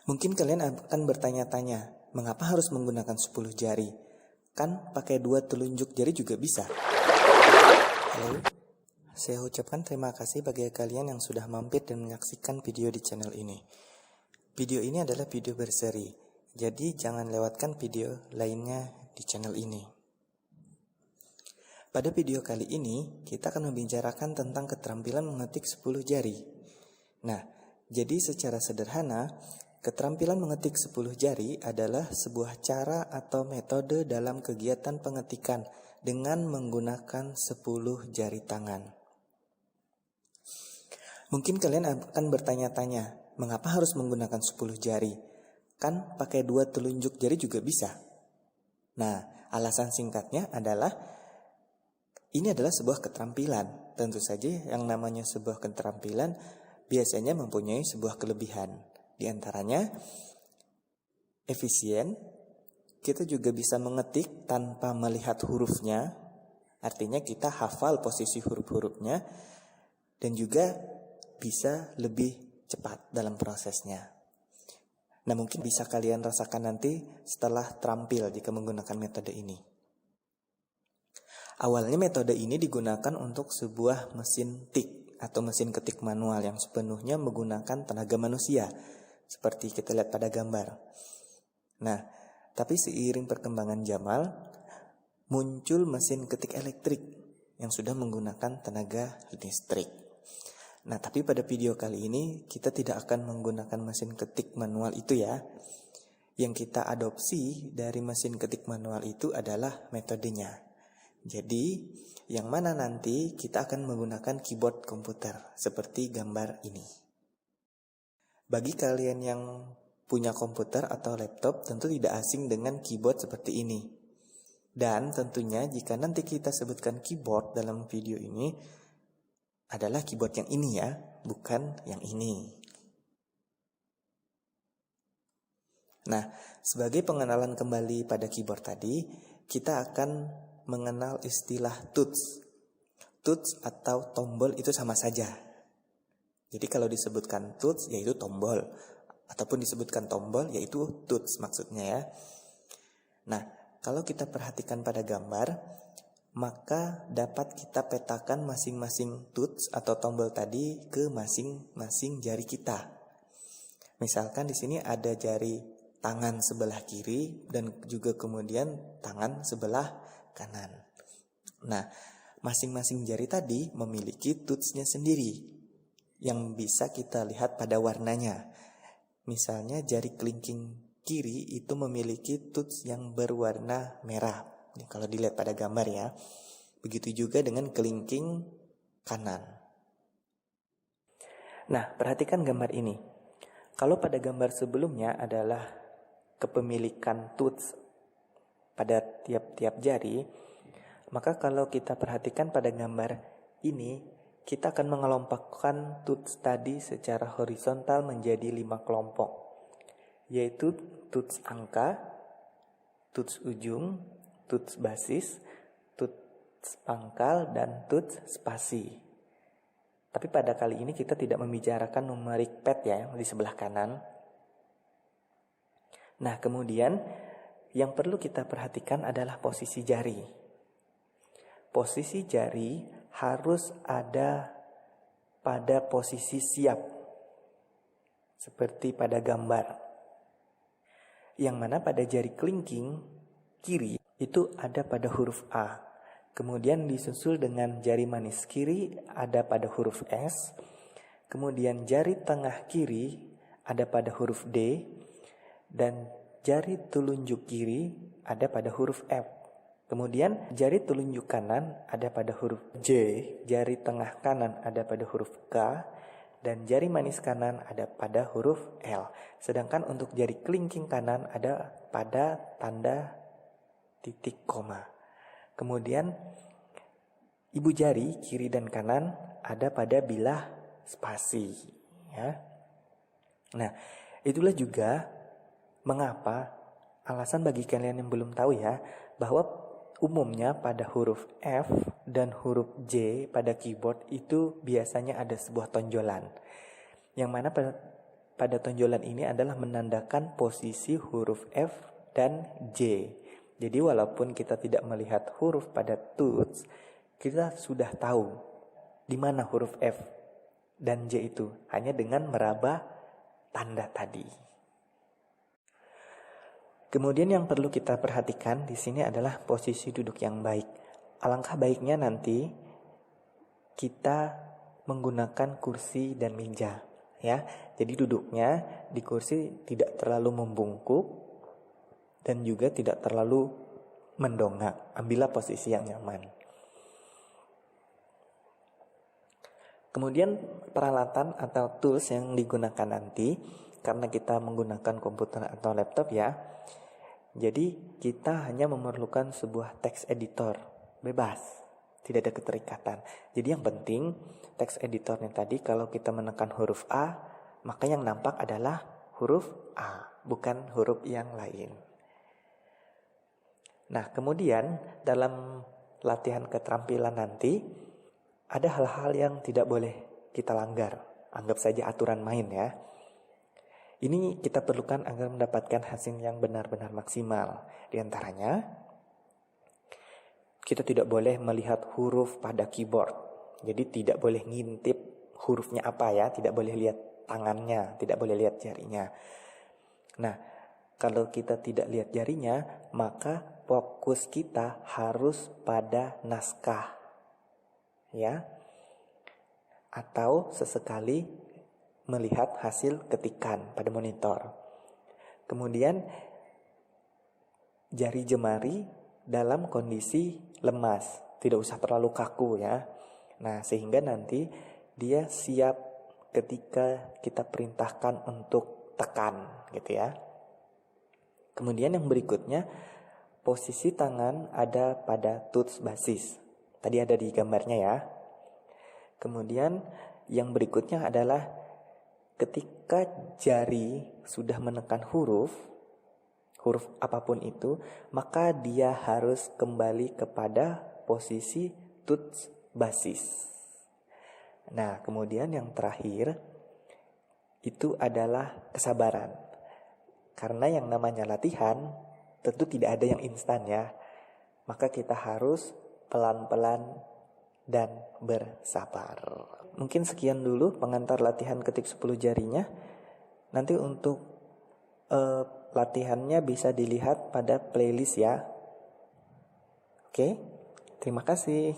Mungkin kalian akan bertanya-tanya, mengapa harus menggunakan 10 jari? Kan pakai 2 telunjuk jari juga bisa. Halo, saya ucapkan terima kasih bagi kalian yang sudah mampir dan menyaksikan video di channel ini. Video ini adalah video berseri, jadi jangan lewatkan video lainnya di channel ini. Pada video kali ini, kita akan membicarakan tentang keterampilan mengetik 10 jari. Nah, jadi secara sederhana, keterampilan mengetik 10 jari adalah sebuah cara atau metode dalam kegiatan pengetikan dengan menggunakan 10 jari tangan. Mungkin kalian akan bertanya-tanya, mengapa harus menggunakan 10 jari? Kan pakai 2 telunjuk jari juga bisa. Nah, alasan singkatnya adalah ini adalah sebuah keterampilan. Tentu saja yang namanya sebuah keterampilan biasanya mempunyai sebuah kelebihan. Di antaranya efisien, kita juga bisa mengetik tanpa melihat hurufnya. Artinya kita hafal posisi huruf-hurufnya dan juga bisa lebih cepat dalam prosesnya. Nah, mungkin bisa kalian rasakan nanti setelah terampil jika menggunakan metode ini. Awalnya metode ini digunakan untuk sebuah mesin tik atau mesin ketik manual yang sepenuhnya menggunakan tenaga manusia, seperti kita lihat pada gambar. Nah, tapi seiring perkembangan zaman, muncul mesin ketik elektrik yang sudah menggunakan tenaga listrik. Nah, tapi pada video kali ini kita tidak akan menggunakan mesin ketik manual itu ya. Yang kita adopsi dari mesin ketik manual itu adalah metodenya. Jadi, yang mana nanti kita akan menggunakan keyboard komputer seperti gambar ini. Bagi kalian yang punya komputer atau laptop tentu tidak asing dengan keyboard seperti ini. Dan tentunya jika nanti kita sebutkan keyboard dalam video ini adalah keyboard yang ini ya, bukan yang ini. Nah, sebagai pengenalan kembali pada keyboard tadi, kita akan mengenal istilah tuts. Tuts atau tombol itu sama saja. Jadi kalau disebutkan tuts yaitu tombol, ataupun disebutkan tombol yaitu tuts maksudnya ya. Nah, kalau kita perhatikan pada gambar, maka dapat kita petakan masing-masing tuts atau tombol tadi ke masing-masing jari kita. Misalkan di sini ada jari tangan sebelah kiri dan juga kemudian tangan sebelah kanan. Nah, masing-masing jari tadi memiliki tutsnya sendiri yang bisa kita lihat pada warnanya. Misalnya jari kelingking kiri itu memiliki tuts yang berwarna merah. Kalau dilihat pada gambar ya. Begitu juga dengan kelingking kanan. Nah, perhatikan gambar ini. Kalau pada gambar sebelumnya adalah kepemilikan tuts pada tiap-tiap jari, maka kalau kita perhatikan pada gambar ini, kita akan mengelompokkan tuts tadi secara horizontal menjadi 5 kelompok, yaitu tuts angka, tuts ujung, tuts basis, tuts pangkal, dan tuts spasi. Tapi pada kali ini kita tidak membicarakan numerik pad ya di sebelah kanan. Nah, kemudian yang perlu kita perhatikan adalah posisi jari. Posisi jari harus ada pada posisi siap, seperti pada gambar. Yang mana pada jari kelingking kiri itu ada pada huruf A. Kemudian disusul dengan jari manis kiri ada pada huruf S. Kemudian jari tengah kiri ada pada huruf D. Dan jari telunjuk kiri ada pada huruf F. Kemudian jari telunjuk kanan ada pada huruf J. Jari tengah kanan ada pada huruf K. Dan jari manis kanan ada pada huruf L. Sedangkan untuk jari kelingking kanan ada pada tanda titik koma. Kemudian ibu jari kiri dan kanan ada pada bilah spasi ya. Nah, itulah juga mengapa alasan bagi kalian yang belum tahu ya, bahwa umumnya pada huruf F dan huruf J pada keyboard itu biasanya ada sebuah tonjolan. Yang mana pada tonjolan ini adalah menandakan posisi huruf F dan J. Jadi walaupun kita tidak melihat huruf pada tuts, kita sudah tahu di mana huruf F dan J itu hanya dengan meraba tanda tadi. Kemudian yang perlu kita perhatikan di sini adalah posisi duduk yang baik. Alangkah baiknya nanti kita menggunakan kursi dan meja, ya. Jadi duduknya di kursi tidak terlalu membungkuk dan juga tidak terlalu mendongak. Ambillah posisi yang nyaman. Kemudian peralatan atau tools yang digunakan nanti, karena kita menggunakan komputer atau laptop ya, jadi kita hanya memerlukan sebuah text editor, bebas, tidak ada keterikatan. Jadi yang penting text editornya tadi kalau kita menekan huruf A, maka yang nampak adalah huruf A, bukan huruf yang lain. Nah, kemudian dalam latihan keterampilan nanti, ada hal-hal yang tidak boleh kita langgar. Anggap saja aturan main ya. Ini kita perlukan agar mendapatkan hasil yang benar-benar maksimal. Di antaranya, kita tidak boleh melihat huruf pada keyboard. Jadi tidak boleh ngintip hurufnya apa ya. Tidak boleh lihat tangannya, tidak boleh lihat jarinya. Nah, kalau kita tidak lihat jarinya, maka fokus kita harus pada naskah. Ya, atau sesekali melihat hasil ketikan pada monitor. Kemudian jari jemari dalam kondisi lemas, tidak usah terlalu kaku ya. Nah, sehingga nanti dia siap ketika kita perintahkan untuk tekan gitu ya. Kemudian yang berikutnya, posisi tangan ada pada tuts basis. Tadi ada di gambarnya ya. Kemudian yang berikutnya adalah ketika jari sudah menekan huruf apapun itu, maka dia harus kembali kepada posisi tuts basis. Nah, kemudian yang terakhir itu adalah kesabaran. Karena yang namanya latihan tentu tidak ada yang instan ya. Maka kita harus pelan-pelan dan bersabar. Mungkin sekian dulu pengantar latihan ketik 10 jarinya. Nanti untuk latihannya bisa dilihat pada playlist ya. Oke, terima kasih.